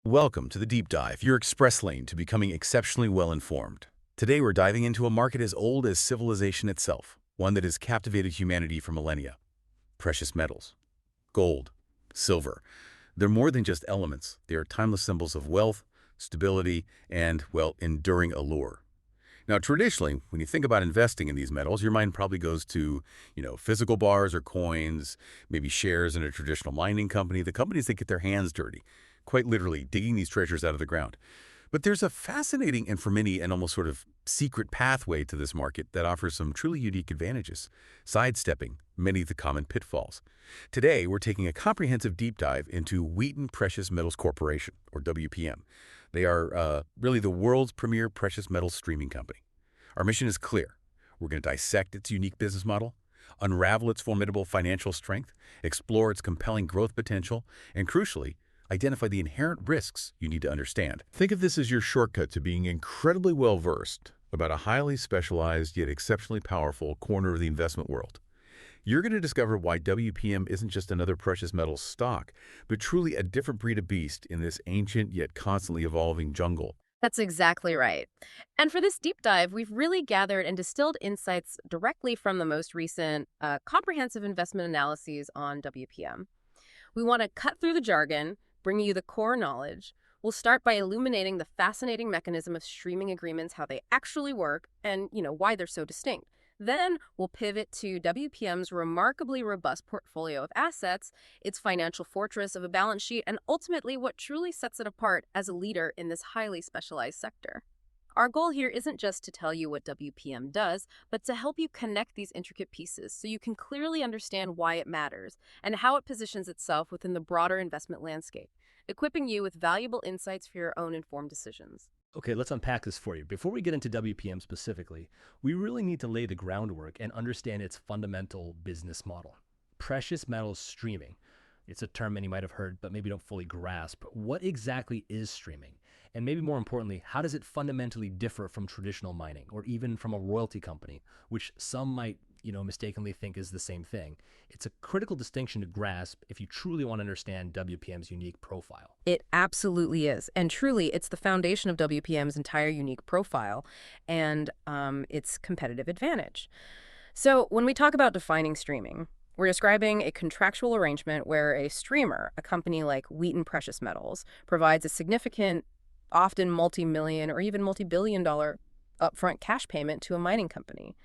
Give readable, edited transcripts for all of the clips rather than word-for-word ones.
Welcome to the Deep Dive, your express lane to becoming exceptionally well-informed. Today we're diving into a market as old as civilization itself, one that has captivated humanity for millennia. Precious metals. Gold, silver. They're more than just elements. They are timeless symbols of wealth, stability, and, well, enduring allure. Now, traditionally, when you think about investing in these metals, your mind probably goes to, physical bars or coins, maybe shares in a traditional mining company, the companies that get their hands dirty, quite literally digging these treasures out of the ground. But there's a fascinating and for many an almost sort of secret pathway to this market that offers some truly unique advantages, sidestepping many of the common pitfalls. Today, we're taking a comprehensive deep dive into Wheaton Precious Metals Corporation, or WPM. They are really the world's premier precious metals streaming company. Our mission is clear. We're going to dissect its unique business model, unravel its formidable financial strength, explore its compelling growth potential, and crucially, identify the inherent risks you need to understand. Think of this as your shortcut to being incredibly well-versed about a highly specialized yet exceptionally powerful corner of the investment world. You're going to discover why WPM isn't just another precious metals stock, but truly a different breed of beast in this ancient yet constantly evolving jungle. That's exactly right. And for this deep dive, we've really gathered and distilled insights directly from the most recent comprehensive investment analyses on WPM. We want to cut through the jargon, bring you the core knowledge. We'll start by illuminating the fascinating mechanism of streaming agreements, how they actually work, and why they're so distinct. Then we'll pivot to WPM's remarkably robust portfolio of assets, its financial fortress of a balance sheet, and ultimately what truly sets it apart as a leader in this highly specialized sector. Our goal here isn't just to tell you what WPM does, but to help you connect these intricate pieces so you can clearly understand why it matters and how it positions itself within the broader investment landscape, equipping you with valuable insights for your own informed decisions. Okay, let's unpack this for you. Before we get into WPM specifically, we really need to lay the groundwork and understand its fundamental business model. Precious metals streaming. It's a term many might have heard, but maybe don't fully grasp. What exactly is streaming? And maybe more importantly, how does it fundamentally differ from traditional mining or even from a royalty company, which some might mistakenly think is the same thing? It's a critical distinction to grasp if you truly want to understand WPM's unique profile. It absolutely is. And truly, it's the foundation of WPM's entire unique profile and its competitive advantage. So when we talk about defining streaming, we're describing a contractual arrangement where a streamer, a company like Wheaton Precious Metals, provides a significant, often multi-million or even multi-billion-dollar upfront cash payment to a mining company.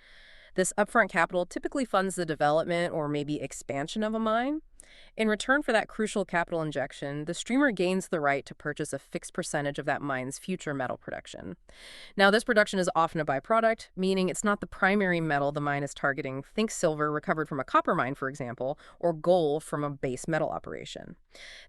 This upfront capital typically funds the development or maybe expansion of a mine. In return for that crucial capital injection, the streamer gains the right to purchase a fixed percentage of that mine's future metal production. Now, this production is often a byproduct, meaning it's not the primary metal the mine is targeting. Think silver recovered from a copper mine, for example, or gold from a base metal operation.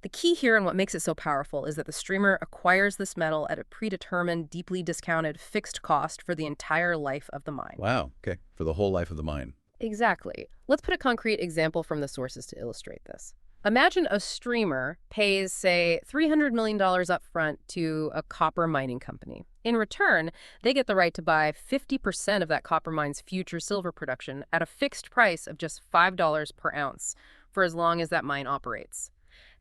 The key here and what makes it so powerful is that the streamer acquires this metal at a predetermined, deeply discounted fixed cost for the entire life of the mine. Wow, okay, for the whole life of the mine. Exactly. Let's put a concrete example from the sources to illustrate this. Imagine a streamer pays, say, $300 million up front to a copper mining company. In return, they get the right to buy 50% of that copper mine's future silver production at a fixed price of just $5 per ounce for as long as that mine operates.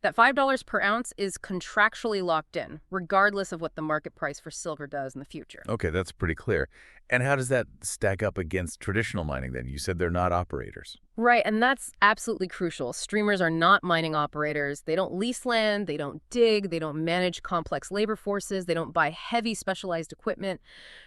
That $5 per ounce is contractually locked in, regardless of what the market price for silver does in the future. Okay, that's pretty clear. And how does that stack up against traditional mining then? You said they're not operators. Right, and that's absolutely crucial. Streamers are not mining operators. They don't lease land, they don't dig, they don't manage complex labor forces, they don't buy heavy specialized equipment.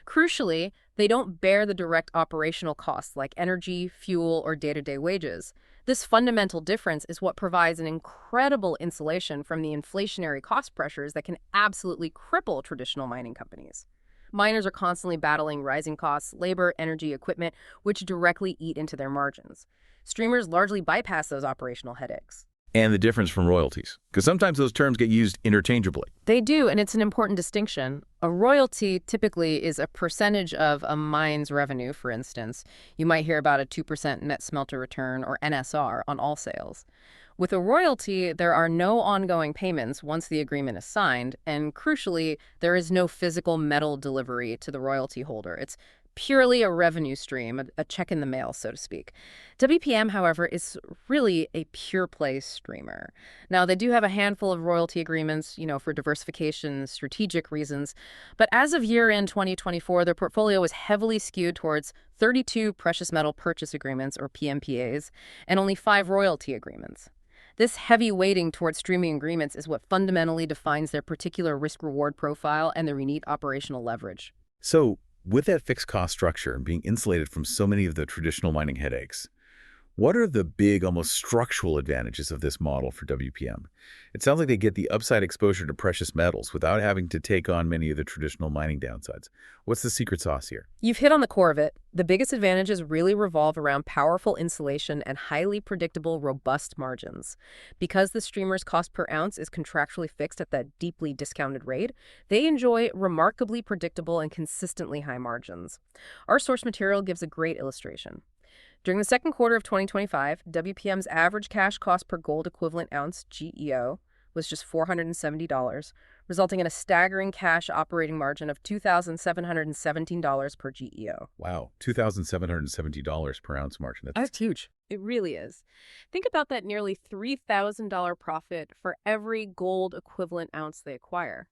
Crucially, they don't bear the direct operational costs like energy, fuel, or day-to-day wages. This fundamental difference is what provides an incredible insulation from the inflationary cost pressures that can absolutely cripple traditional mining companies. Miners are constantly battling rising costs, labor, energy, equipment, which directly eat into their margins. Streamers largely bypass those operational headaches. And the difference from royalties, because sometimes those terms get used interchangeably. They do, and it's an important distinction. A royalty typically is a percentage of a mine's revenue, for instance. You might hear about a 2% net smelter return, or NSR, on all sales. With a royalty, there are no ongoing payments once the agreement is signed, and crucially, there is no physical metal delivery to the royalty holder. It's purely a revenue stream, a check in the mail, so to speak. WPM, however, is really a pure play streamer. Now, they do have a handful of royalty agreements, for diversification, strategic reasons. But as of year-end 2024, their portfolio was heavily skewed towards 32 precious metal purchase agreements, or PMPAs, and only 5 royalty agreements. This heavy weighting towards streaming agreements is what fundamentally defines their particular risk-reward profile and their unique operational leverage. So, with that fixed cost structure and being insulated from so many of the traditional mining headaches, what are the big, almost structural advantages of this model for WPM? It sounds like they get the upside exposure to precious metals without having to take on many of the traditional mining downsides. What's the secret sauce here? You've hit on the core of it. The biggest advantages really revolve around powerful insulation and highly predictable, robust margins. Because the streamer's cost per ounce is contractually fixed at that deeply discounted rate, they enjoy remarkably predictable and consistently high margins. Our source material gives a great illustration. During the second quarter of 2025, WPM's average cash cost per gold equivalent ounce, GEO, was just $470, resulting in a staggering cash operating margin of $2,717 per GEO. Wow, $2,770 per ounce margin. That's huge. It really is. Think about that nearly $3,000 profit for every gold equivalent ounce they acquire.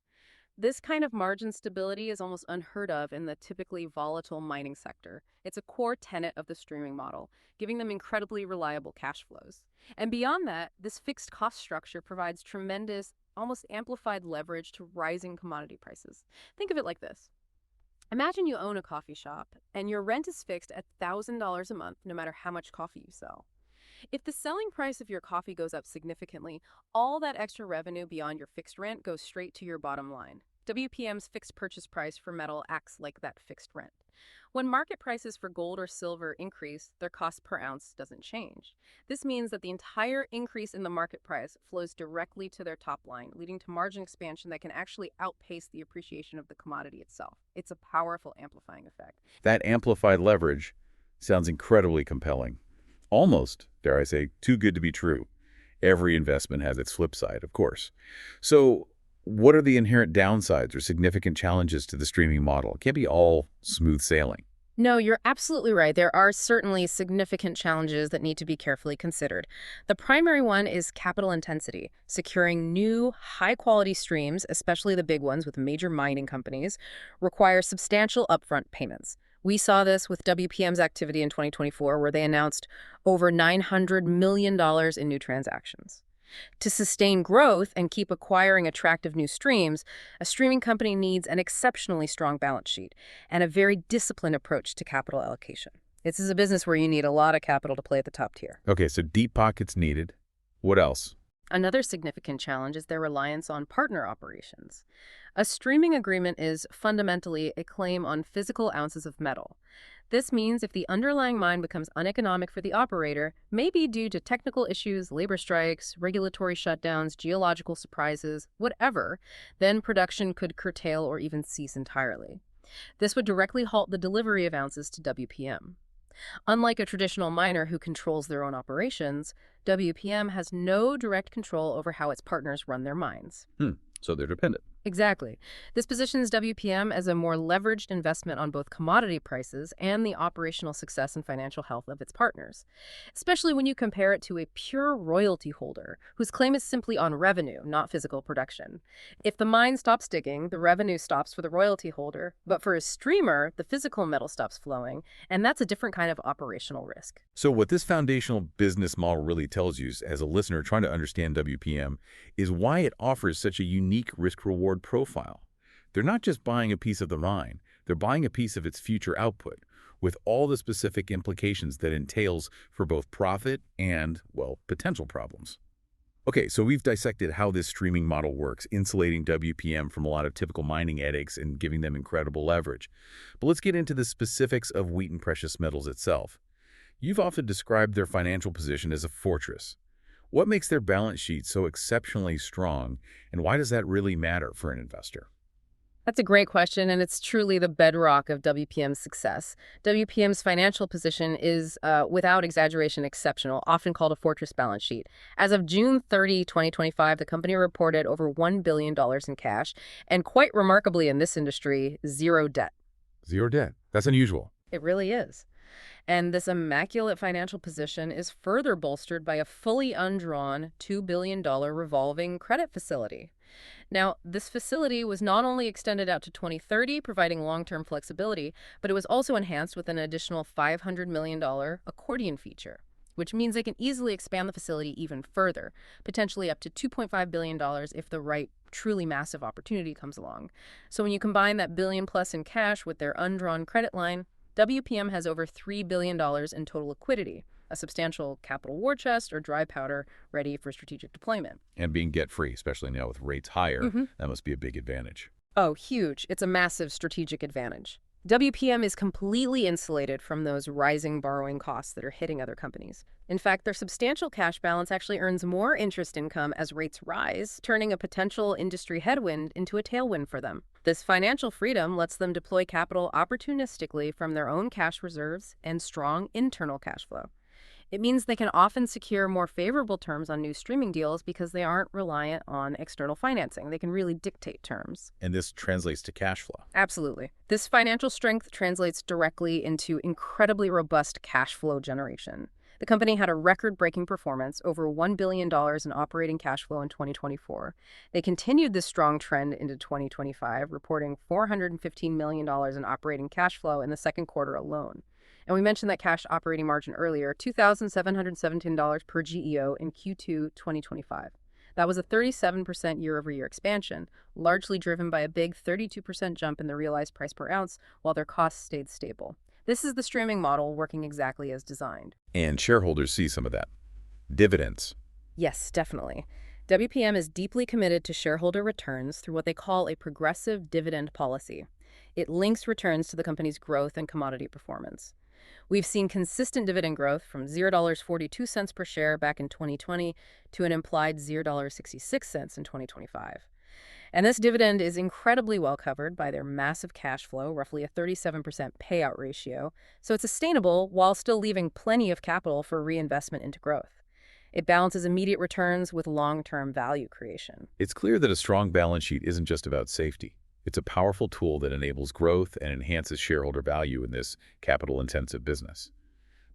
This kind of margin stability is almost unheard of in the typically volatile mining sector. It's a core tenet of the streaming model, giving them incredibly reliable cash flows. And beyond that, this fixed cost structure provides tremendous, almost amplified leverage to rising commodity prices. Think of it like this. Imagine you own a coffee shop, and your rent is fixed at $1,000 a month, no matter how much coffee you sell. If the selling price of your coffee goes up significantly, all that extra revenue beyond your fixed rent goes straight to your bottom line. WPM's fixed purchase price for metal acts like that fixed rent. When market prices for gold or silver increase, their cost per ounce doesn't change. This means that the entire increase in the market price flows directly to their top line, leading to margin expansion that can actually outpace the appreciation of the commodity itself. It's a powerful amplifying effect. That amplified leverage sounds incredibly compelling. Almost, dare I say, too good to be true. Every investment has its flip side, of course. So, what are the inherent downsides or significant challenges to the streaming model? It can't be all smooth sailing. No, you're absolutely right. There are certainly significant challenges that need to be carefully considered. The primary one is capital intensity. Securing new, high-quality streams, especially the big ones with major mining companies, requires substantial upfront payments. We saw this with WPM's activity in 2024, where they announced over $900 million in new transactions. To sustain growth and keep acquiring attractive new streams, a streaming company needs an exceptionally strong balance sheet and a very disciplined approach to capital allocation. This is a business where you need a lot of capital to play at the top tier. Okay, so deep pockets needed. What else? Another significant challenge is their reliance on partner operations. A streaming agreement is fundamentally a claim on physical ounces of metal. This means if the underlying mine becomes uneconomic for the operator, maybe due to technical issues, labor strikes, regulatory shutdowns, geological surprises, whatever, then production could curtail or even cease entirely. This would directly halt the delivery of ounces to WPM. Unlike a traditional miner who controls their own operations, WPM has no direct control over how its partners run their mines. So they're dependent. Exactly. This positions WPM as a more leveraged investment on both commodity prices and the operational success and financial health of its partners, especially when you compare it to a pure royalty holder whose claim is simply on revenue, not physical production. If the mine stops digging, the revenue stops for the royalty holder, but for a streamer, the physical metal stops flowing, and that's a different kind of operational risk. So what this foundational business model really tells you as a listener trying to understand WPM is why it offers such a unique risk-reward profile. They're not just buying a piece of the mine, they're buying a piece of its future output, with all the specific implications that entails for both profit and, well, potential problems. Okay, so we've dissected how this streaming model works, insulating WPM from a lot of typical mining headaches and giving them incredible leverage. But let's get into the specifics of Wheaton Precious Metals itself. You've often described their financial position as a fortress. What makes their balance sheet so exceptionally strong, and why does that really matter for an investor? That's a great question, and it's truly the bedrock of WPM's success. WPM's financial position is, without exaggeration, exceptional, often called a fortress balance sheet. As of June 30, 2025, the company reported over $1 billion in cash, and quite remarkably in this industry, zero debt. Zero debt. That's unusual. It really is. And this immaculate financial position is further bolstered by a fully undrawn $2 billion revolving credit facility. Now, this facility was not only extended out to 2030, providing long-term flexibility, but it was also enhanced with an additional $500 million accordion feature, which means they can easily expand the facility even further, potentially up to $2.5 billion if the right, truly massive opportunity comes along. So when you combine that billion plus in cash with their undrawn credit line, WPM has over $3 billion in total liquidity, a substantial capital war chest or dry powder ready for strategic deployment. And being debt-free, especially now with rates higher, that must be a big advantage. Oh, huge. It's a massive strategic advantage. WPM is completely insulated from those rising borrowing costs that are hitting other companies. In fact, their substantial cash balance actually earns more interest income as rates rise, turning a potential industry headwind into a tailwind for them. This financial freedom lets them deploy capital opportunistically from their own cash reserves and strong internal cash flow. It means they can often secure more favorable terms on new streaming deals because they aren't reliant on external financing. They can really dictate terms. And this translates to cash flow. Absolutely. This financial strength translates directly into incredibly robust cash flow generation. The company had a record-breaking performance, over $1 billion in operating cash flow in 2024. They continued this strong trend into 2025, reporting $415 million in operating cash flow in the second quarter alone. And we mentioned that cash operating margin earlier, $2,717 per GEO in Q2 2025. That was a 37% year-over-year expansion, largely driven by a big 32% jump in the realized price per ounce, while their costs stayed stable. This is the streaming model working exactly as designed. And shareholders see some of that. Dividends. Yes, definitely. WPM is deeply committed to shareholder returns through what they call a progressive dividend policy. It links returns to the company's growth and commodity performance. We've seen consistent dividend growth from $0.42 per share back in 2020 to an implied $0.66 in 2025. And this dividend is incredibly well covered by their massive cash flow, roughly a 37% payout ratio, so it's sustainable while still leaving plenty of capital for reinvestment into growth. It balances immediate returns with long-term value creation. It's clear that a strong balance sheet isn't just about safety. It's a powerful tool that enables growth and enhances shareholder value in this capital-intensive business.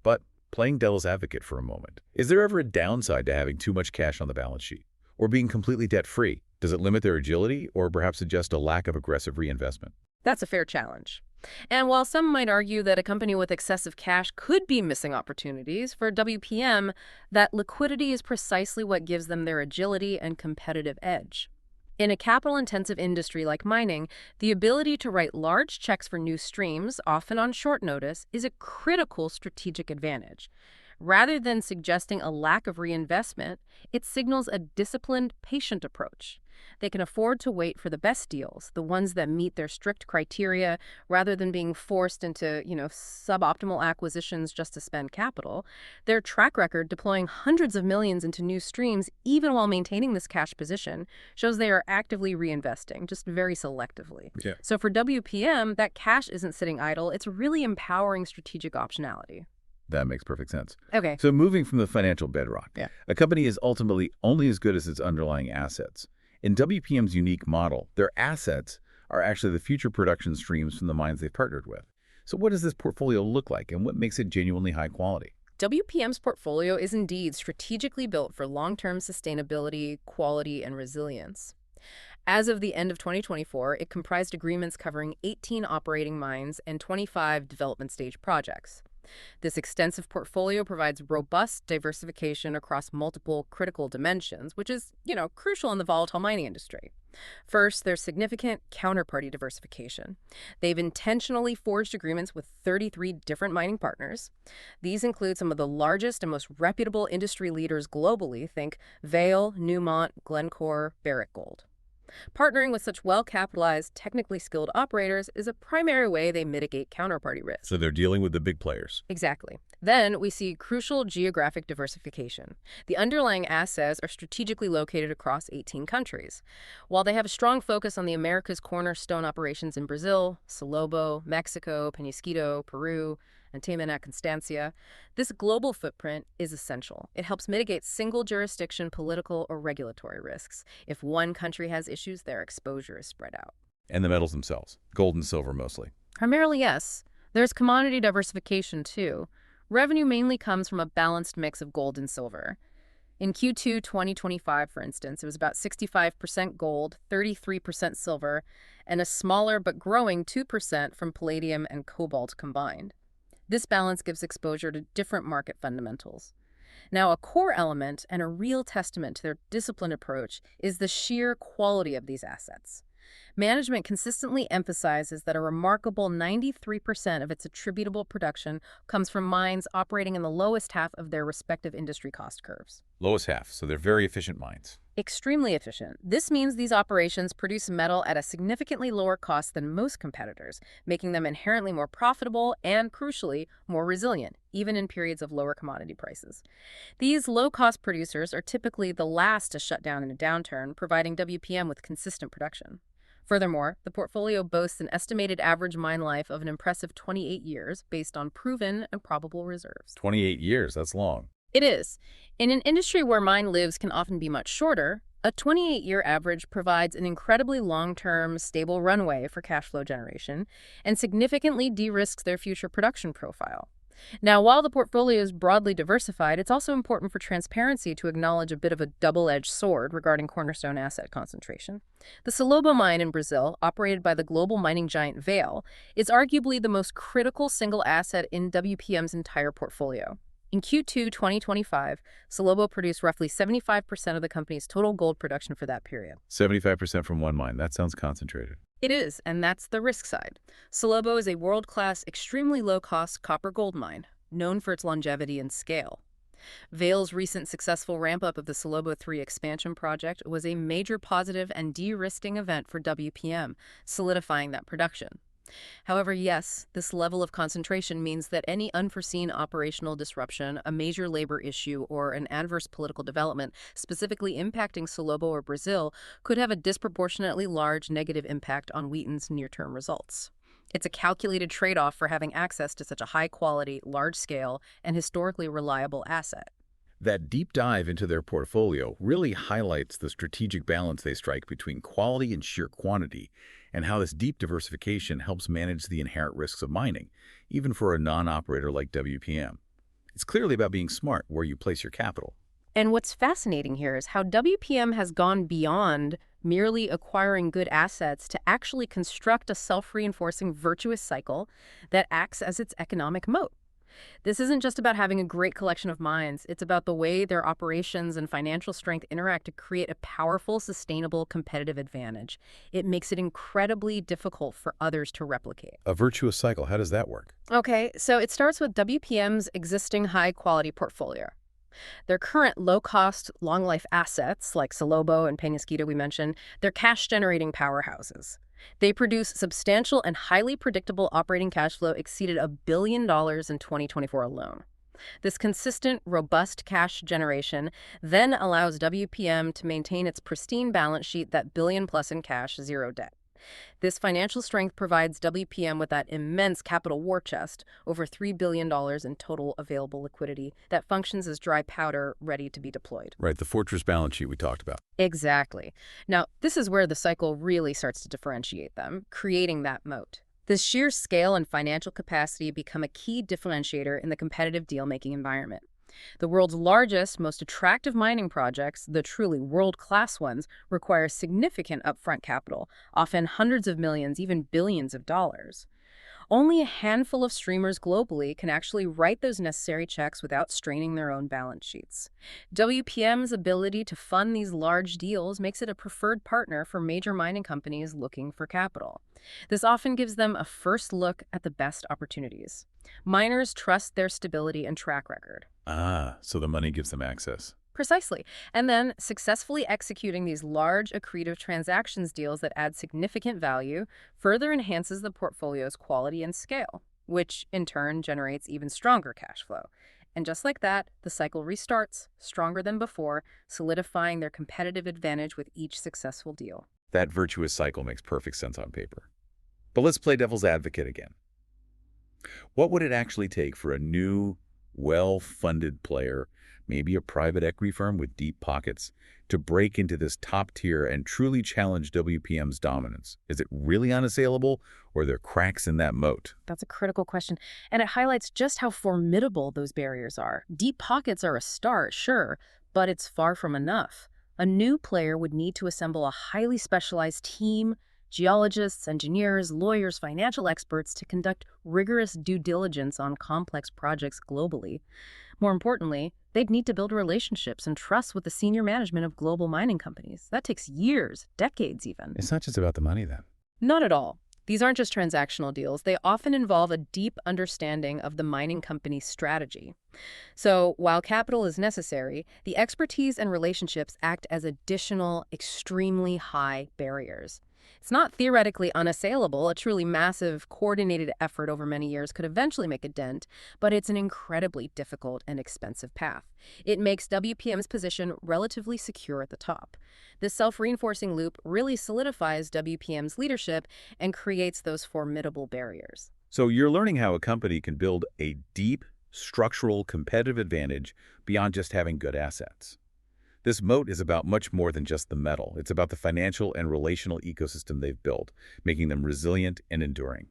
But playing devil's advocate for a moment, is there ever a downside to having too much cash on the balance sheet? Or being completely debt-free? Does it limit their agility or perhaps suggest a lack of aggressive reinvestment? That's a fair challenge. And while some might argue that a company with excessive cash could be missing opportunities, for WPM, that liquidity is precisely what gives them their agility and competitive edge. In a capital-intensive industry like mining, the ability to write large checks for new streams, often on short notice, is a critical strategic advantage. Rather than suggesting a lack of reinvestment, it signals a disciplined, patient approach. They can afford to wait for the best deals, the ones that meet their strict criteria, rather than being forced into, suboptimal acquisitions just to spend capital. Their track record deploying hundreds of millions into new streams, even while maintaining this cash position, shows they are actively reinvesting, just very selectively. Yeah. So for WPM, that cash isn't sitting idle. It's really empowering strategic optionality. That makes perfect sense. Okay. So moving from the financial bedrock, Yeah. a company is ultimately only as good as its underlying assets. In WPM's unique model, their assets are actually the future production streams from the mines they've partnered with. So what does this portfolio look like, and what makes it genuinely high quality? WPM's portfolio is indeed strategically built for long-term sustainability, quality, and resilience. As of the end of 2024, it comprised agreements covering 18 operating mines and 25 development stage projects. This extensive portfolio provides robust diversification across multiple critical dimensions, which is, crucial in the volatile mining industry. First, there's significant counterparty diversification. They've intentionally forged agreements with 33 different mining partners. These include some of the largest and most reputable industry leaders globally. Think Vale, Newmont, Glencore, Barrick Gold. Partnering with such well-capitalized, technically skilled operators is a primary way they mitigate counterparty risk. So they're dealing with the big players. Exactly. Then we see crucial geographic diversification. The underlying assets are strategically located across 18 countries. While they have a strong focus on the Americas cornerstone operations in Brazil, Salobo, Mexico, Peñasquito, Peru, and Taymana Constancia, this global footprint is essential. It helps mitigate single jurisdiction political or regulatory risks. If one country has issues, their exposure is spread out. And the metals themselves, gold and silver mostly. Primarily, yes. There's commodity diversification, too. Revenue mainly comes from a balanced mix of gold and silver. In Q2 2025, for instance, it was about 65% gold, 33% silver, and a smaller but growing 2% from palladium and cobalt combined. This balance gives exposure to different market fundamentals. Now, a core element and a real testament to their disciplined approach is the sheer quality of these assets. Management consistently emphasizes that a remarkable 93% of its attributable production comes from mines operating in the lowest half of their respective industry cost curves. Lowest half, so they're very efficient mines. Extremely efficient. This means these operations produce metal at a significantly lower cost than most competitors, making them inherently more profitable and, crucially, more resilient, even in periods of lower commodity prices. These low-cost producers are typically the last to shut down in a downturn, providing WPM with consistent production. Furthermore, the portfolio boasts an estimated average mine life of an impressive 28 years based on proven and probable reserves. 28 years, that's long. It is. In an industry where mine lives can often be much shorter, a 28-year average provides an incredibly long-term, stable runway for cash flow generation and significantly de-risks their future production profile. Now, while the portfolio is broadly diversified, it's also important for transparency to acknowledge a bit of a double-edged sword regarding cornerstone asset concentration. The Salobo mine in Brazil, operated by the global mining giant Vale, is arguably the most critical single asset in WPM's entire portfolio. In Q2 2025, Salobo produced roughly 75% of the company's total gold production for that period. 75% from one mine. That sounds concentrated. It is, and that's the risk side. Salobo is a world-class, extremely low-cost copper-gold mine, known for its longevity and scale. Vale's recent successful ramp-up of the Salobo 3 expansion project was a major positive and de-risking event for WPM, solidifying that production. However, yes, this level of concentration means that any unforeseen operational disruption, a major labor issue, or an adverse political development specifically impacting Salobo or Brazil could have a disproportionately large negative impact on Wheaton's near-term results. It's a calculated trade-off for having access to such a high-quality, large-scale, and historically reliable asset. That deep dive into their portfolio really highlights the strategic balance they strike between quality and sheer quantity, and how this deep diversification helps manage the inherent risks of mining, even for a non-operator like WPM. It's clearly about being smart where you place your capital. And what's fascinating here is how WPM has gone beyond merely acquiring good assets to actually construct a self-reinforcing virtuous cycle that acts as its economic moat. This isn't just about having a great collection of mines. It's about the way their operations and financial strength interact to create a powerful, sustainable, competitive advantage. It makes it incredibly difficult for others to replicate. A virtuous cycle, how does that work? Okay, so it starts with WPM's existing high-quality portfolio. Their current low-cost, long-life assets, like Salobo and Peñasquito we mentioned, they're cash-generating powerhouses. They produce substantial and highly predictable operating cash flow exceeded $1 billion in 2024 alone. This consistent, robust cash generation then allows WPM to maintain its pristine balance sheet, that billion-plus in cash, zero debt. This financial strength provides WPM with that immense capital war chest, over $3 billion in total available liquidity, that functions as dry powder ready to be deployed. Right, the fortress balance sheet we talked about. Exactly. Now, this is where the cycle really starts to differentiate them, creating that moat. The sheer scale and financial capacity become a key differentiator in the competitive deal-making environment. The world's largest, most attractive mining projects, the truly world-class ones, require significant upfront capital, often hundreds of millions, even billions of dollars. Only a handful of streamers globally can actually write those necessary checks without straining their own balance sheets. WPM's ability to fund these large deals makes it a preferred partner for major mining companies looking for capital. This often gives them a first look at the best opportunities. Miners trust their stability and track record. Ah, so the money gives them access. Precisely. And then successfully executing these large accretive transactions deals that add significant value further enhances the portfolio's quality and scale, which in turn generates even stronger cash flow. And just like that, the cycle restarts, stronger than before, solidifying their competitive advantage with each successful deal. That virtuous cycle makes perfect sense on paper. But let's play devil's advocate again. What would it actually take for a new, well-funded player, maybe a private equity firm with deep pockets, to break into this top tier and truly challenge WPM's dominance? Is it really unassailable, or are there cracks in that moat? That's a critical question, and it highlights just how formidable those barriers are. Deep pockets are a start, sure, but it's far from enough. A new player would need to assemble a highly specialized team, geologists, engineers, lawyers, financial experts to conduct rigorous due diligence on complex projects globally. More importantly, they'd need to build relationships and trust with the senior management of global mining companies. That takes years, decades even. It's not just about the money then. Not at all. These aren't just transactional deals. They often involve a deep understanding of the mining company's strategy. So while capital is necessary, the expertise and relationships act as additional, extremely high barriers. It's not theoretically unassailable. A truly massive, coordinated effort over many years could eventually make a dent, but it's an incredibly difficult and expensive path. It makes WPM's position relatively secure at the top. This self-reinforcing loop really solidifies WPM's leadership and creates those formidable barriers. So you're learning how a company can build a deep, structural competitive advantage beyond just having good assets. This moat is about much more than just the metal. It's about the financial and relational ecosystem they've built, making them resilient and enduring.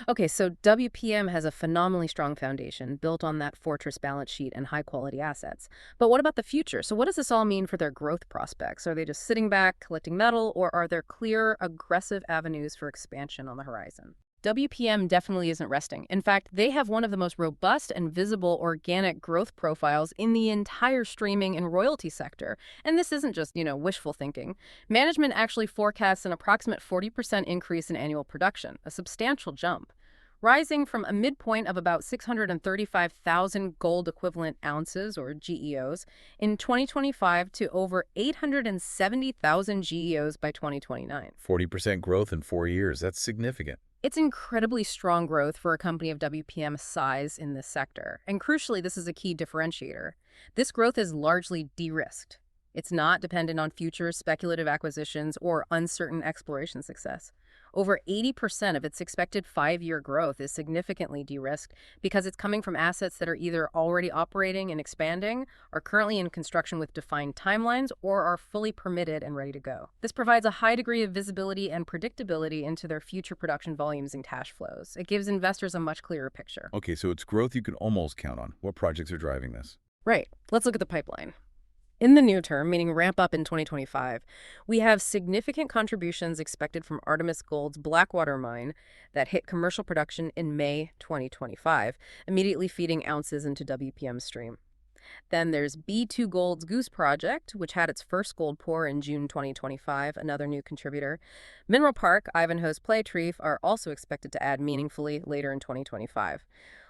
Okay, so WPM has a phenomenally strong foundation built on that fortress balance sheet and high-quality assets. But what about the future? So what does this all mean for their growth prospects? Are they just sitting back, collecting metal, or are there clear, aggressive avenues for expansion on the horizon? WPM definitely isn't resting. In fact, they have one of the most robust and visible organic growth profiles in the entire streaming and royalty sector. And this isn't just, wishful thinking. Management actually forecasts an approximate 40% increase in annual production, a substantial jump, rising from a midpoint of about 635,000 gold equivalent ounces, or GEOs, in 2025 to over 870,000 GEOs by 2029. 40% growth in 4 years. That's significant. It's incredibly strong growth for a company of WPM's size in this sector. And crucially, this is a key differentiator. This growth is largely de-risked. It's not dependent on future speculative acquisitions or uncertain exploration success. Over 80% of its expected 5-year growth is significantly de-risked because it's coming from assets that are either already operating and expanding, are currently in construction with defined timelines, or are fully permitted and ready to go. This provides a high degree of visibility and predictability into their future production volumes and cash flows. It gives investors a much clearer picture. Okay, so it's growth you can almost count on. What projects are driving this? Right. Let's look at the pipeline. In the near term, meaning ramp up in 2025, we have significant contributions expected from Artemis Gold's Blackwater mine that hit commercial production in May 2025, immediately feeding ounces into WPM's stream. Then there's B2 Gold's Goose project, which had its first gold pour in June 2025, another new contributor. Mineral Park, Ivanhoe's Playtree are also expected to add meaningfully later in 2025.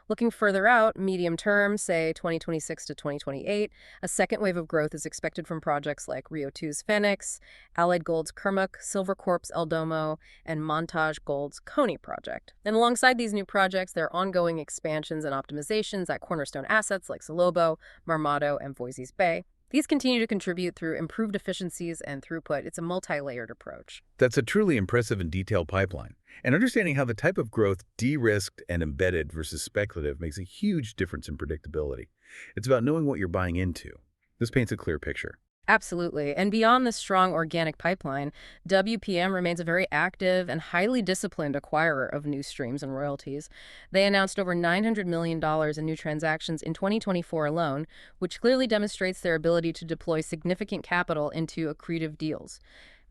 Looking further out, medium term, say 2026 to 2028, a second wave of growth is expected from projects like Rio 2's Phoenix, Allied Gold's Kurmuk, Silver Corp's El Domo, and Montage Gold's Coney project. And alongside these new projects, there are ongoing expansions and optimizations at cornerstone assets like Salobo, Marmato, and Voisey's Bay. These continue to contribute through improved efficiencies and throughput. It's a multi-layered approach. That's a truly impressive and detailed pipeline. And understanding how the type of growth de-risked and embedded versus speculative makes a huge difference in predictability. It's about knowing what you're buying into. This paints a clear picture. Absolutely. And beyond this strong organic pipeline, WPM remains a very active and highly disciplined acquirer of new streams and royalties. They announced over $900 million in new transactions in 2024 alone, which clearly demonstrates their ability to deploy significant capital into accretive deals.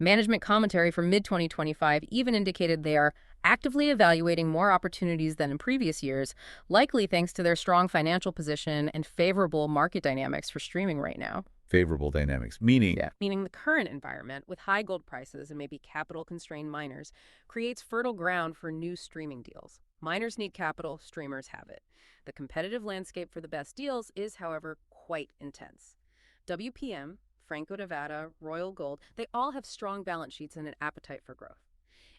Management commentary from mid-2025 even indicated they are actively evaluating more opportunities than in previous years, likely thanks to their strong financial position and favorable market dynamics for streaming right now. Favorable dynamics, meaning? Yeah. Meaning the current environment, with high gold prices and maybe capital-constrained miners, creates fertile ground for new streaming deals. Miners need capital, streamers have it. The competitive landscape for the best deals is, however, quite intense. WPM, Franco-Nevada, Royal Gold, they all have strong balance sheets and an appetite for growth.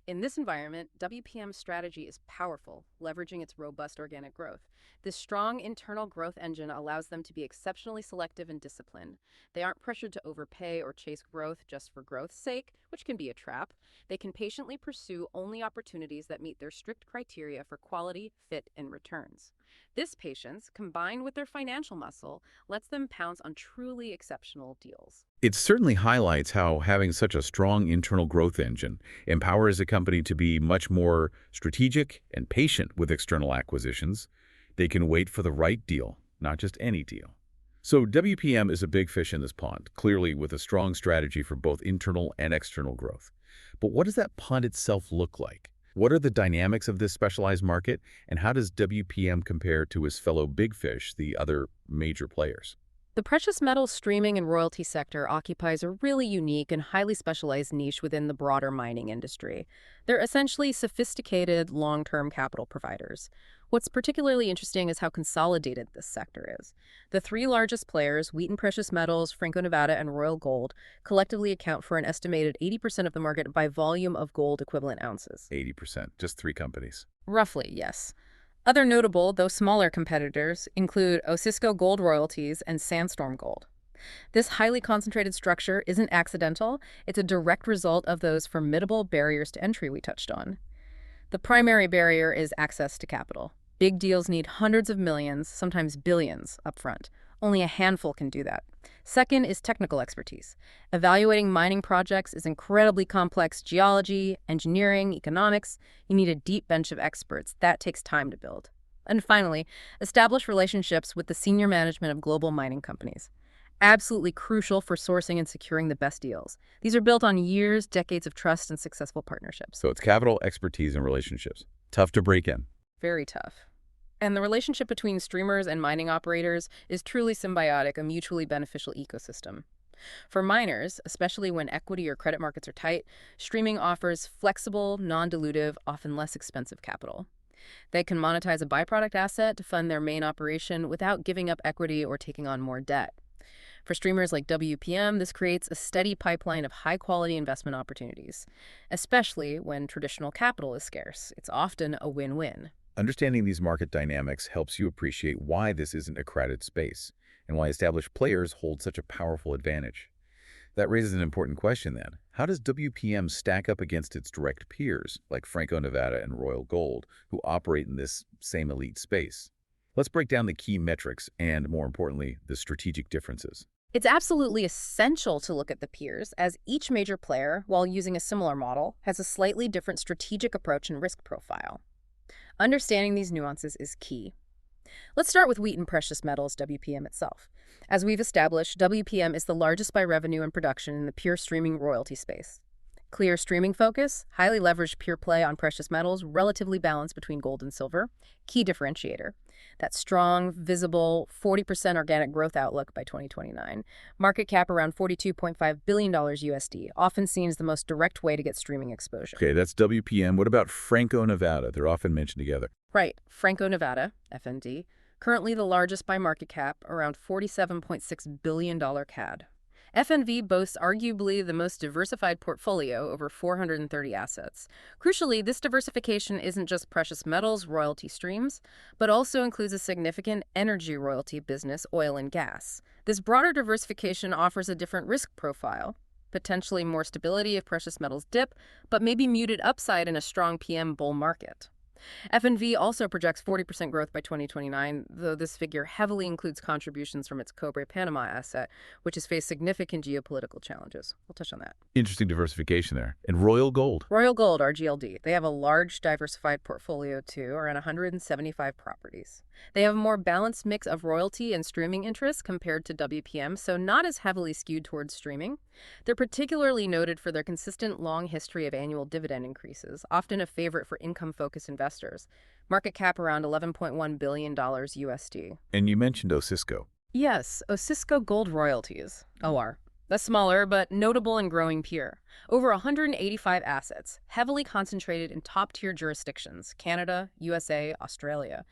In this environment, WPM's strategy is powerful, leveraging its robust organic growth. This strong internal growth engine allows them to be exceptionally selective and disciplined. They aren't pressured to overpay or chase growth just for growth's sake, which can be a trap. They can patiently pursue only opportunities that meet their strict criteria for quality, fit, and returns. This patience, combined with their financial muscle, lets them pounce on truly exceptional deals. It certainly highlights how having such a strong internal growth engine empowers a company to be much more strategic and patient with external acquisitions. They can wait for the right deal, not just any deal. So WPM is a big fish in this pond, clearly with a strong strategy for both internal and external growth. But what does that pond itself look like? What are the dynamics of this specialized market, and how does WPM compare to its fellow big fish, the other major players? The precious metals streaming and royalty sector occupies a really unique and highly specialized niche within the broader mining industry. They're essentially sophisticated, long-term capital providers. What's particularly interesting is how consolidated this sector is. The three largest players, Wheaton Precious Metals, Franco-Nevada, and Royal Gold, collectively account for an estimated 80% of the market by volume of gold equivalent ounces. 80%, just three companies. Roughly, yes. Other notable, though smaller competitors include Osisko Gold Royalties and Sandstorm Gold. This highly concentrated structure isn't accidental, it's a direct result of those formidable barriers to entry we touched on. The primary barrier is access to capital. Big deals need hundreds of millions, sometimes billions, upfront. Only a handful can do that. Second is technical expertise. Evaluating mining projects is incredibly complex geology, engineering, economics. You need a deep bench of experts. That takes time to build. And finally, establish relationships with the senior management of global mining companies. Absolutely crucial for sourcing and securing the best deals. These are built on years, decades of trust and successful partnerships. So it's capital, expertise, and relationships. Tough to break in. Very tough. And the relationship between streamers and mining operators is truly symbiotic, a mutually beneficial ecosystem. For miners, especially when equity or credit markets are tight, streaming offers flexible, non-dilutive, often less expensive capital. They can monetize a byproduct asset to fund their main operation without giving up equity or taking on more debt. For streamers like WPM, this creates a steady pipeline of high-quality investment opportunities, especially when traditional capital is scarce. It's often a win-win. Understanding these market dynamics helps you appreciate why this isn't a crowded space and why established players hold such a powerful advantage. That raises an important question then. How does WPM stack up against its direct peers, like Franco-Nevada and Royal Gold, who operate in this same elite space? Let's break down the key metrics and, more importantly, the strategic differences. It's absolutely essential to look at the peers, as each major player, while using a similar model, has a slightly different strategic approach and risk profile. Understanding these nuances is key. Let's start with Wheaton Precious Metals, WPM itself. As we've established, WPM is the largest by revenue and production in the pure streaming royalty space. Clear streaming focus, highly leveraged pure play on precious metals, relatively balanced between gold and silver. Key differentiator. That strong, visible, 40% organic growth outlook by 2029. Market cap around $42.5 billion USD, often seen as the most direct way to get streaming exposure. Okay, that's WPM. What about Franco-Nevada? They're often mentioned together. Right. Franco-Nevada, FND, currently the largest by market cap, around $47.6 billion CAD. FNV boasts arguably the most diversified portfolio, over 430 assets. Crucially, this diversification isn't just precious metals royalty streams, but also includes a significant energy royalty business, oil and gas. This broader diversification offers a different risk profile, potentially more stability if precious metals dip, but maybe muted upside in a strong PM bull market. FNV also projects 40% growth by 2029, though this figure heavily includes contributions from its Cobre Panama asset, which has faced significant geopolitical challenges. We'll touch on that. Interesting diversification there. And Royal Gold. Royal Gold, RGLD. They have a large, diversified portfolio, too, around 175 properties. They have a more balanced mix of royalty and streaming interests compared to WPM, so not as heavily skewed towards streaming. They're particularly noted for their consistent long history of annual dividend increases, often a favorite for income-focused investors. Market cap around $11.1 billion USD. And you mentioned Osisko. Yes, Osisko Gold Royalties, OR. That's smaller, but notable and growing peer. Over 185 assets, heavily concentrated in top-tier jurisdictions, Canada, USA, Australia.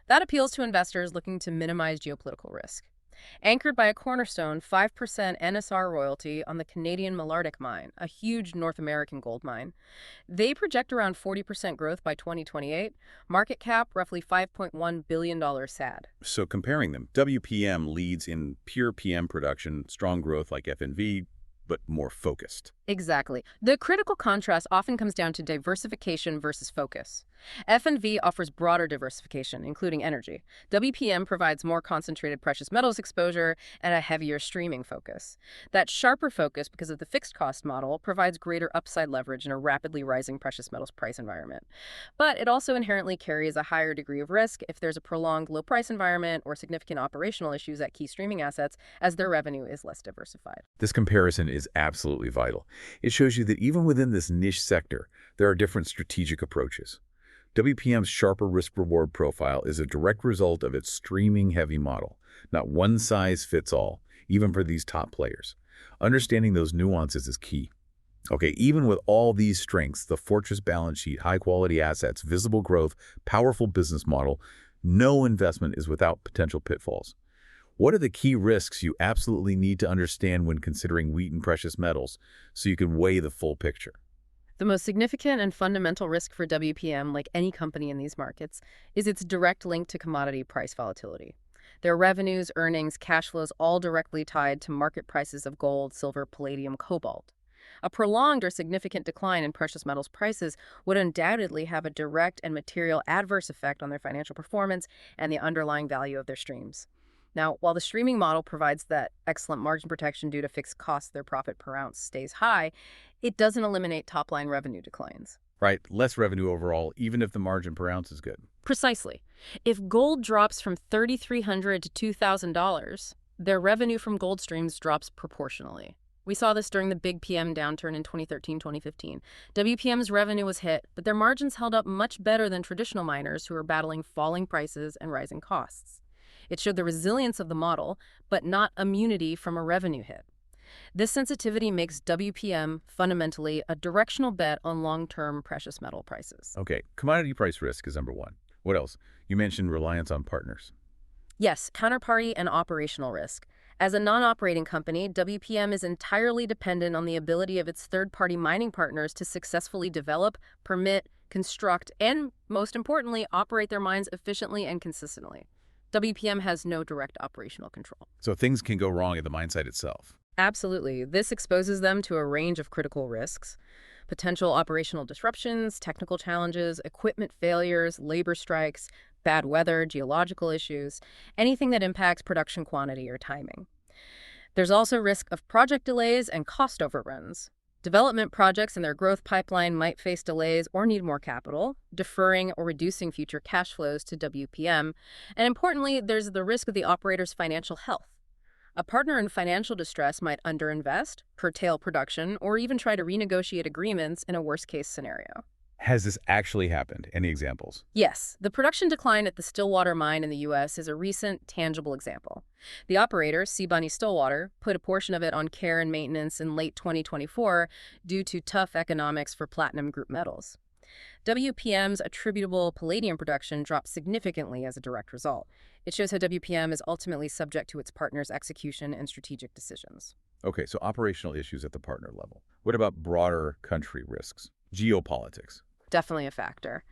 That appeals to investors looking to minimize geopolitical risk. Anchored by a cornerstone 5% NSR royalty on the Canadian Malartic mine, a huge North American gold mine. They project around 40% growth by 2028, market cap roughly $5.1 billion SAD. So comparing them, WPM leads in pure PM production, strong growth like FNV, but more focused. Exactly. The critical contrast often comes down to diversification versus focus. F&V offers broader diversification, including energy. WPM provides more concentrated precious metals exposure and a heavier streaming focus. That sharper focus, because of the fixed cost model, provides greater upside leverage in a rapidly rising precious metals price environment. But it also inherently carries a higher degree of risk if there's a prolonged low price environment or significant operational issues at key streaming assets, as their revenue is less diversified. This comparison is absolutely vital. It shows you that even within this niche sector, there are different strategic approaches. WPM's sharper risk-reward profile is a direct result of its streaming-heavy model, not one size fits all, even for these top players. Understanding those nuances is key. Okay, even with all these strengths, the fortress balance sheet, high-quality assets, visible growth, powerful business model, no investment is without potential pitfalls. What are the key risks you absolutely need to understand when considering Wheaton precious metals so you can weigh the full picture? The most significant and fundamental risk for WPM, like any company in these markets, is its direct link to commodity price volatility. Their revenues, earnings, cash flows all directly tied to market prices of gold, silver, palladium, cobalt. A prolonged or significant decline in precious metals prices would undoubtedly have a direct and material adverse effect on their financial performance and the underlying value of their streams. Now, while the streaming model provides that excellent margin protection due to fixed costs, their profit per ounce stays high, it doesn't eliminate top-line revenue declines. Right, less revenue overall, even if the margin per ounce is good. Precisely. If gold drops from $3,300 to $2,000, their revenue from gold streams drops proportionally. We saw this during the big PM downturn in 2013-2015. WPM's revenue was hit, but their margins held up much better than traditional miners who are battling falling prices and rising costs. It showed the resilience of the model, but not immunity from a revenue hit. This sensitivity makes WPM fundamentally a directional bet on long-term precious metal prices. Okay, commodity price risk is number one. What else? You mentioned reliance on partners. Yes, counterparty and operational risk. As a non-operating company, WPM is entirely dependent on the ability of its third-party mining partners to successfully develop, permit, construct, and, most importantly, operate their mines efficiently and consistently. WPM has no direct operational control. So things can go wrong at the mine site itself. Absolutely. This exposes them to a range of critical risks: potential operational disruptions, technical challenges, equipment failures, labor strikes, bad weather, geological issues, anything that impacts production quantity or timing. There's also risk of project delays and cost overruns. Development projects and their growth pipeline might face delays or need more capital, deferring or reducing future cash flows to WPM. And importantly, there's the risk of the operator's financial health. A partner in financial distress might underinvest, curtail production, or even try to renegotiate agreements in a worst-case scenario. Has this actually happened? Any examples? Yes, the production decline at the Stillwater mine in the U.S. is a recent, tangible example. The operator, Sibanye-Stillwater, put a portion of it on care and maintenance in late 2024 due to tough economics for platinum group metals. WPM's attributable palladium production dropped significantly as a direct result. It shows how WPM is ultimately subject to its partner's execution and strategic decisions. Okay, so operational issues at the partner level. What about broader country risks? Geopolitics. Definitely a factor.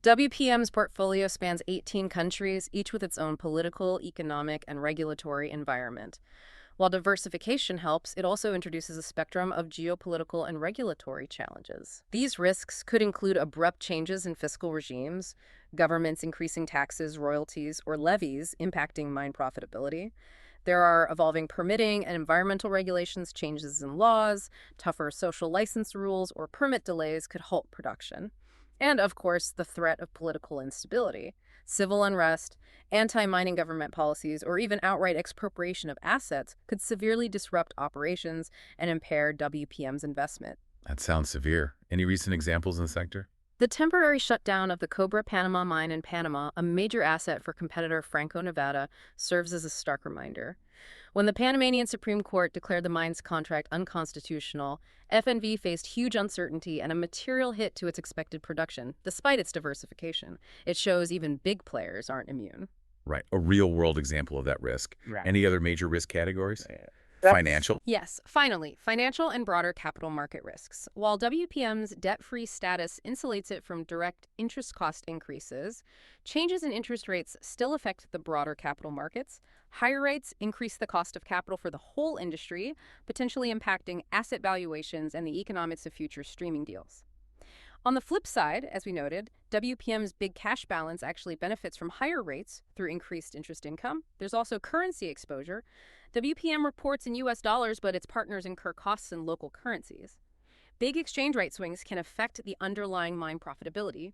WPM's portfolio spans 18 countries, each with its own political, economic, and regulatory environment. While diversification helps, it also introduces a spectrum of geopolitical and regulatory challenges. These risks could include abrupt changes in fiscal regimes, governments increasing taxes, royalties, or levies impacting mine profitability. There are evolving permitting and environmental regulations, changes in laws, tougher social license rules, or permit delays could halt production. And, of course, the threat of political instability. Civil unrest, anti-mining government policies, or even outright expropriation of assets could severely disrupt operations and impair WPM's investment. That sounds severe. Any recent examples in the sector? The temporary shutdown of the Cobra Panama mine in Panama, a major asset for competitor Franco-Nevada, serves as a stark reminder. When the Panamanian Supreme Court declared the mine's contract unconstitutional, FNV faced huge uncertainty and a material hit to its expected production, despite its diversification. It shows even big players aren't immune. Right, a real-world example of that risk. Right. Any other major risk categories? Financial? Yes, finally, financial and broader capital market risks. While WPM's debt-free status insulates it from direct interest cost increases, changes in interest rates still affect the broader capital markets. Higher rates increase the cost of capital for the whole industry, potentially impacting asset valuations and the economics of future streaming deals. On the flip side, as we noted, WPM's big cash balance actually benefits from higher rates through increased interest income. There's also currency exposure. WPM reports in US dollars, but its partners incur costs in local currencies. Big exchange rate swings can affect the underlying mine profitability.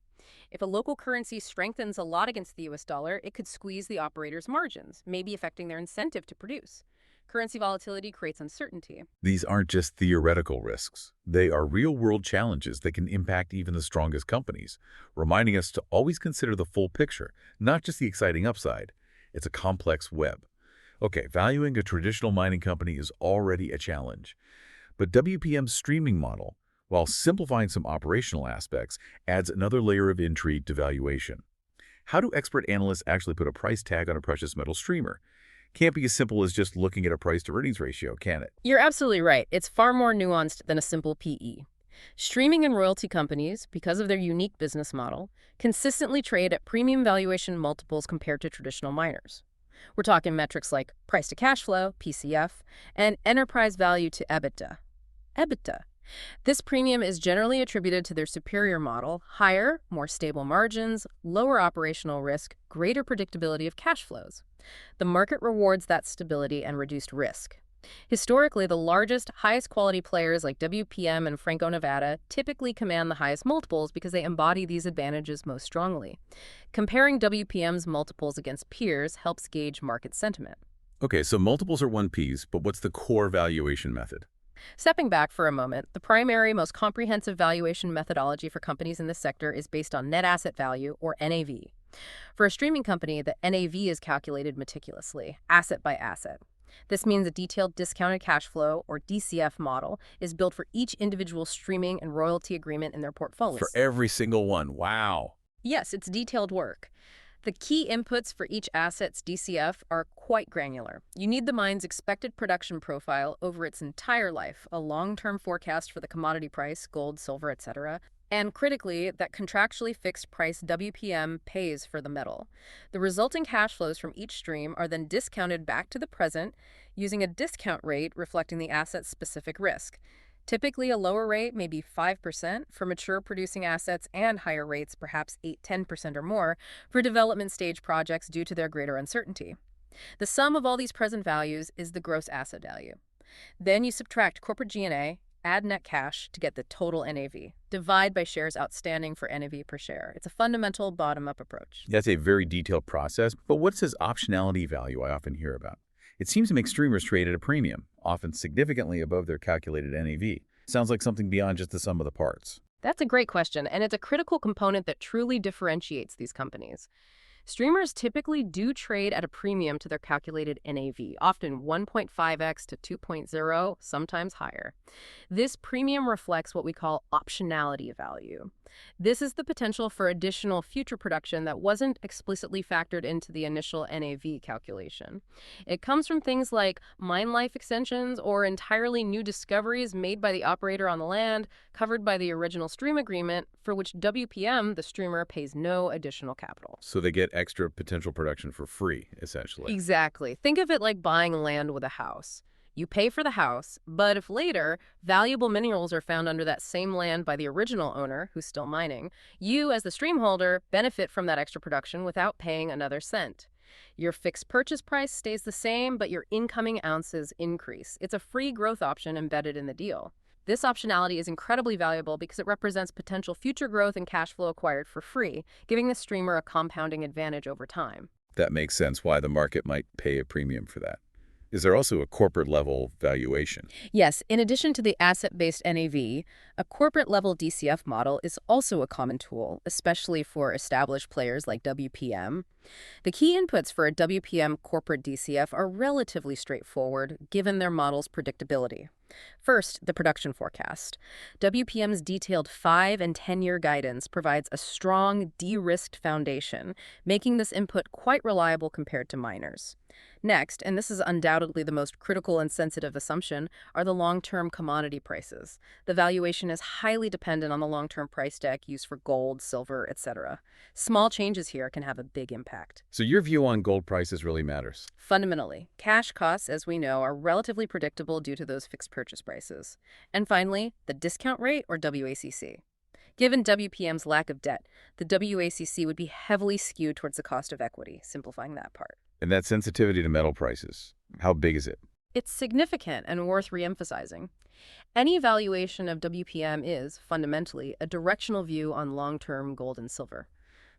If a local currency strengthens a lot against the US dollar, it could squeeze the operator's margins, maybe affecting their incentive to produce. Currency volatility creates uncertainty. These aren't just theoretical risks. They are real-world challenges that can impact even the strongest companies, reminding us to always consider the full picture, not just the exciting upside. It's a complex web. Okay, valuing a traditional mining company is already a challenge. But WPM's streaming model, while simplifying some operational aspects, adds another layer of intrigue to valuation. How do expert analysts actually put a price tag on a precious metal streamer? Can't be as simple as just looking at a price-to-earnings ratio, can it? You're absolutely right. It's far more nuanced than a simple PE. Streaming and royalty companies, because of their unique business model, consistently trade at premium valuation multiples compared to traditional miners. We're talking metrics like price to cash flow, PCF, and enterprise value to EBITDA. EBITDA. This premium is generally attributed to their superior model: higher, more stable margins, lower operational risk, greater predictability of cash flows. The market rewards that stability and reduced risk. Historically, the largest, highest quality players like WPM and Franco-Nevada typically command the highest multiples because they embody these advantages most strongly. Comparing WPM's multiples against peers helps gauge market sentiment. Okay, so multiples are one piece, but what's the core valuation method? Stepping back for a moment, the primary, most comprehensive valuation methodology for companies in this sector is based on net asset value, or NAV. For a streaming company, the NAV is calculated meticulously, asset by asset. This means a detailed discounted cash flow, or DCF model, is built for each individual streaming and royalty agreement in their portfolios. For every single one. Wow. Yes, it's detailed work. The key inputs for each asset's DCF are quite granular. You need the mine's expected production profile over its entire life, a long-term forecast for the commodity price, gold, silver, etc., and critically, that contractually fixed price WPM pays for the metal. The resulting cash flows from each stream are then discounted back to the present using a discount rate reflecting the asset's specific risk. Typically, a lower rate may be 5% for mature producing assets and higher rates, perhaps 8–10% or more, for development stage projects due to their greater uncertainty. The sum of all these present values is the gross asset value. Then you subtract corporate G&A, add net cash to get the total NAV. Divide by shares outstanding for NAV per share. It's a fundamental bottom-up approach. That's a very detailed process, but what's this optionality value I often hear about? It seems to make streamers trade at a premium, often significantly above their calculated NAV. Sounds like something beyond just the sum of the parts. That's a great question, and it's a critical component that truly differentiates these companies. Streamers typically do trade at a premium to their calculated NAV, often 1.5x to 2.0, sometimes higher. This premium reflects what we call optionality value. This is the potential for additional future production that wasn't explicitly factored into the initial NAV calculation. It comes from things like mine life extensions or entirely new discoveries made by the operator on the land, covered by the original stream agreement, for which WPM, the streamer, pays no additional capital. So they get extra potential production for free, essentially. Exactly. Think of it like buying land with a house. You pay for the house, but if later valuable minerals are found under that same land by the original owner, who's still mining, you, as the stream holder, benefit from that extra production without paying another cent. Your fixed purchase price stays the same, but your incoming ounces increase. It's a free growth option embedded in the deal. This optionality is incredibly valuable because it represents potential future growth and cash flow acquired for free, giving the streamer a compounding advantage over time. That makes sense why the market might pay a premium for that. Is there also a corporate-level valuation? Yes, in addition to the asset-based NAV, a corporate-level DCF model is also a common tool, especially for established players like WPM. The key inputs for a WPM corporate DCF are relatively straightforward, given their model's predictability. First, the production forecast. WPM's detailed 5- and 10-year guidance provides a strong, de-risked foundation, making this input quite reliable compared to miners. Next, and this is undoubtedly the most critical and sensitive assumption, are the long-term commodity prices. The valuation is highly dependent on the long-term price deck used for gold, silver, etc. Small changes here can have a big impact. So your view on gold prices really matters. Fundamentally, cash costs, as we know, are relatively predictable due to those fixed purchase prices. And finally, the discount rate, or WACC. Given WPM's lack of debt, the WACC would be heavily skewed towards the cost of equity, simplifying that part. And that sensitivity to metal prices, how big is it? It's significant and worth reemphasizing. Any evaluation of WPM is, fundamentally, a directional view on long-term gold and silver.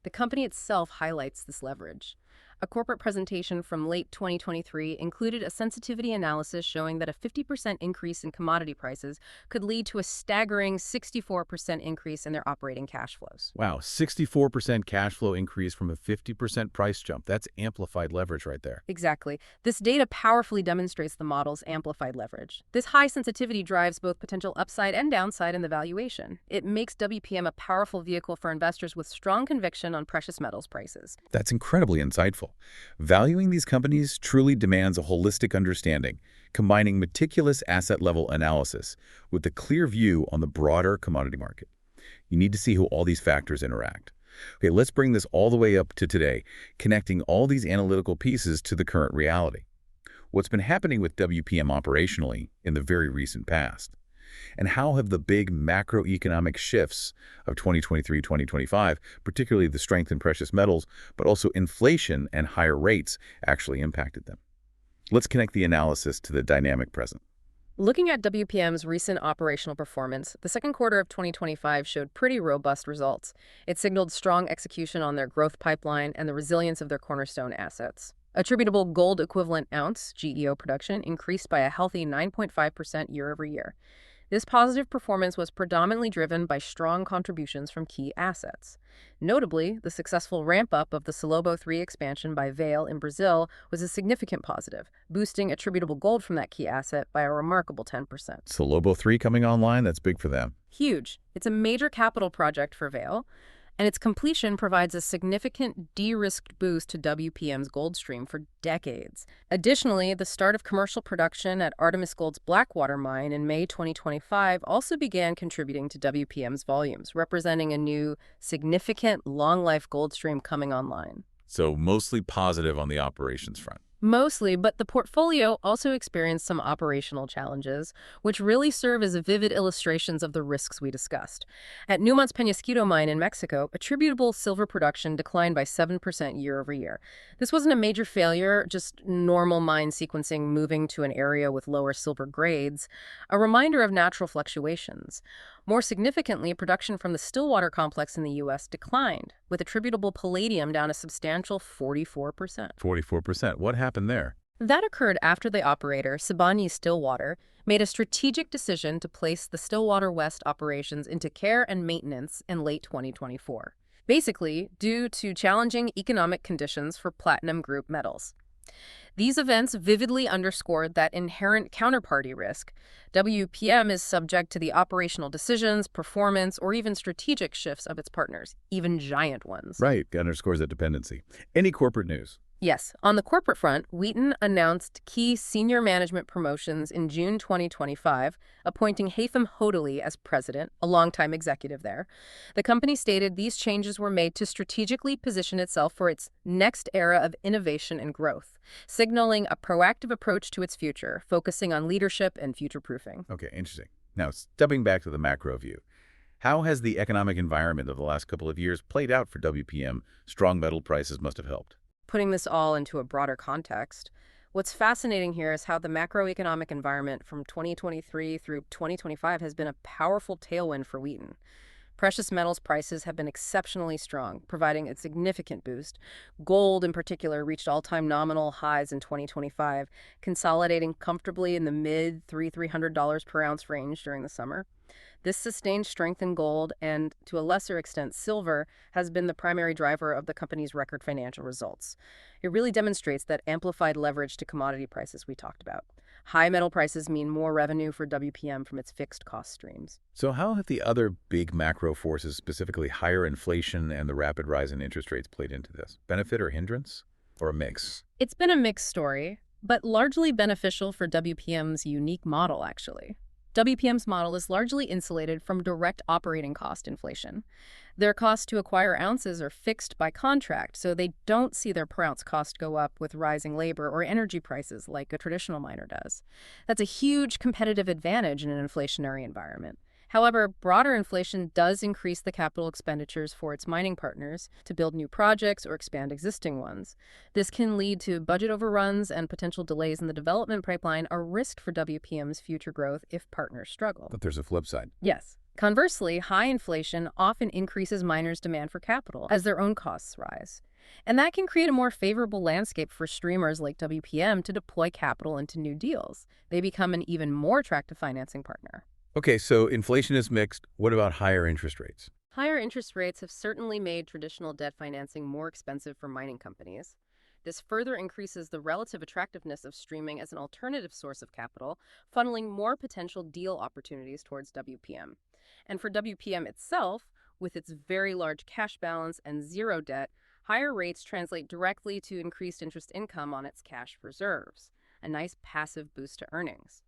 The company itself highlights this leverage. A corporate presentation from late 2023 included a sensitivity analysis showing that a 50% increase in commodity prices could lead to a staggering 64% increase in their operating cash flows. Wow, 64% cash flow increase from a 50% price jump. That's amplified leverage right there. Exactly. This data powerfully demonstrates the model's amplified leverage. This high sensitivity drives both potential upside and downside in the valuation. It makes WPM a powerful vehicle for investors with strong conviction on precious metals prices. That's incredibly insightful. Valuing these companies truly demands a holistic understanding, combining meticulous asset-level analysis with a clear view on the broader commodity market. You need to see how all these factors interact. Okay, let's bring this all the way up to today, connecting all these analytical pieces to the current reality. What's been happening with WPM operationally in the very recent past? And how have the big macroeconomic shifts of 2023-2025, particularly the strength in precious metals, but also inflation and higher rates, actually impacted them? Let's connect the analysis to the dynamic present. Looking at WPM's recent operational performance, the second quarter of 2025 showed pretty robust results. It signaled strong execution on their growth pipeline and the resilience of their cornerstone assets. Attributable gold equivalent ounce, GEO production, increased by a healthy 9.5% year over year. This positive performance was predominantly driven by strong contributions from key assets. Notably, the successful ramp-up of the Salobo 3 expansion by Vale in Brazil was a significant positive, boosting attributable gold from that key asset by a remarkable 10%. Salobo 3 coming online, that's big for them. Huge. It's a major capital project for Vale, and its completion provides a significant de-risked boost to WPM's gold stream for decades. Additionally, the start of commercial production at Artemis Gold's Blackwater mine in May 2025 also began contributing to WPM's volumes, representing a new, significant, long-life gold stream coming online. So mostly positive on the operations front. Mostly, but the portfolio also experienced some operational challenges, which really serve as vivid illustrations of the risks we discussed. At Newmont's Peñasquito mine in Mexico, attributable silver production declined by 7% year over year. This wasn't a major failure, just normal mine sequencing moving to an area with lower silver grades, a reminder of natural fluctuations. More significantly, production from the Stillwater complex in the U.S. declined, with attributable palladium down a substantial 44%. 44%. What happened there? That occurred after the operator, Sibanye-Stillwater, made a strategic decision to place the Stillwater West operations into care and maintenance in late 2024, basically due to challenging economic conditions for platinum group metals. These events vividly underscored that inherent counterparty risk. WPM is subject to the operational decisions, performance, or even strategic shifts of its partners, even giant ones. Right, underscores that dependency. Any corporate news? Yes. On the corporate front, Wheaton announced key senior management promotions in June 2025, appointing Haytham Hodaly as president, a longtime executive there. The company stated these changes were made to strategically position itself for its next era of innovation and growth, signaling a proactive approach to its future, focusing on leadership and future-proofing. Okay, interesting. Now, stepping back to the macro view, how has the economic environment of the last couple of years played out for WPM? Strong metal prices must have helped. Putting this all into a broader context, what's fascinating here is how the macroeconomic environment from 2023 through 2025 has been a powerful tailwind for Wheaton. Precious metals prices have been exceptionally strong, providing a significant boost. Gold, in particular, reached all-time nominal highs in 2025, consolidating comfortably in the mid-$300 per ounce range during the summer. This sustained strength in gold and, to a lesser extent, silver has been the primary driver of the company's record financial results. It really demonstrates that amplified leverage to commodity prices we talked about. High metal prices mean more revenue for WPM from its fixed cost streams. So how have the other big macro forces, specifically higher inflation and the rapid rise in interest rates, played into this? Benefit or hindrance? or a mix? It's been a mixed story, but largely beneficial for WPM's unique model, actually. WPM's model is largely insulated from direct operating cost inflation. Their costs to acquire ounces are fixed by contract, so they don't see their per ounce cost go up with rising labor or energy prices like a traditional miner does. That's a huge competitive advantage in an inflationary environment. However, broader inflation does increase the capital expenditures for its mining partners to build new projects or expand existing ones. This can lead to budget overruns, and potential delays in the development pipeline are risked for WPM's future growth if partners struggle. But there's a flip side. Yes. Conversely, high inflation often increases miners' demand for capital as their own costs rise. And that can create a more favorable landscape for streamers like WPM to deploy capital into new deals. They become an even more attractive financing partner. Okay, so inflation is mixed. What about higher interest rates? Higher interest rates have certainly made traditional debt financing more expensive for mining companies. This further increases the relative attractiveness of streaming as an alternative source of capital, funneling more potential deal opportunities towards WPM. And for WPM itself, with its very large cash balance and zero debt, higher rates translate directly to increased interest income on its cash reserves, a nice passive boost to earnings.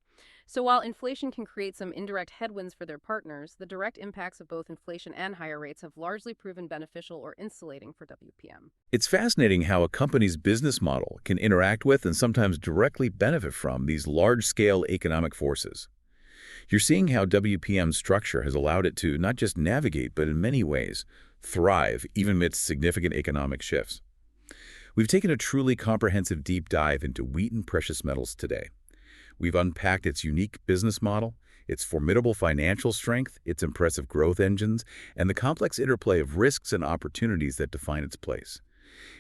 So while inflation can create some indirect headwinds for their partners, the direct impacts of both inflation and higher rates have largely proven beneficial or insulating for WPM. It's fascinating how a company's business model can interact with and sometimes directly benefit from these large-scale economic forces. You're seeing how WPM's structure has allowed it to not just navigate, but in many ways, thrive even amidst significant economic shifts. We've taken a truly comprehensive deep dive into Wheaton Precious Metals today. We've unpacked its unique business model, its formidable financial strength, its impressive growth engines, and the complex interplay of risks and opportunities that define its place.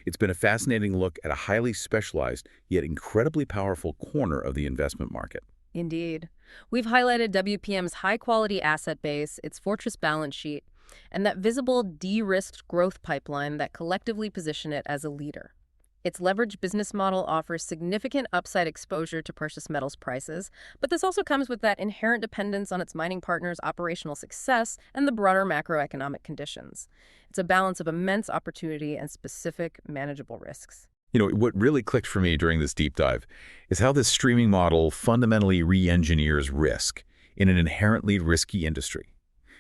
It's been a fascinating look at a highly specialized, yet incredibly powerful corner of the investment market. Indeed. We've highlighted WPM's high-quality asset base, its fortress balance sheet, and that visible de-risked growth pipeline that collectively position it as a leader. Its leveraged business model offers significant upside exposure to precious metals prices, but this also comes with that inherent dependence on its mining partners' operational success and the broader macroeconomic conditions. It's a balance of immense opportunity and specific, manageable risks. What really clicked for me during this deep dive is how this streaming model fundamentally re-engineers risk in an inherently risky industry.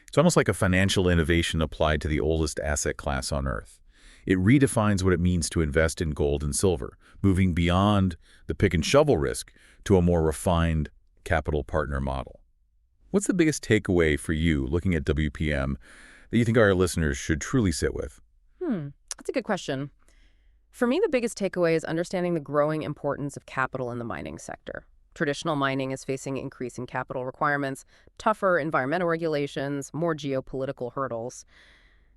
It's almost like a financial innovation applied to the oldest asset class on Earth. It redefines what it means to invest in gold and silver, moving beyond the pick-and-shovel risk to a more refined capital partner model. What's the biggest takeaway for you looking at WPM that you think our listeners should truly sit with? That's a good question. For me, the biggest takeaway is understanding the growing importance of capital in the mining sector. Traditional mining is facing increasing capital requirements, tougher environmental regulations, more geopolitical hurdles.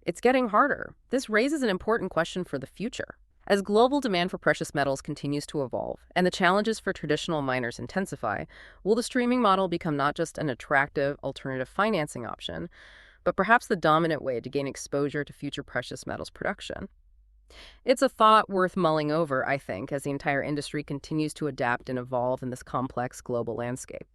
It's getting harder. This raises an important question for the future. As global demand for precious metals continues to evolve and the challenges for traditional miners intensify, will the streaming model become not just an attractive alternative financing option, but perhaps the dominant way to gain exposure to future precious metals production? It's a thought worth mulling over, I think, as the entire industry continues to adapt and evolve in this complex global landscape.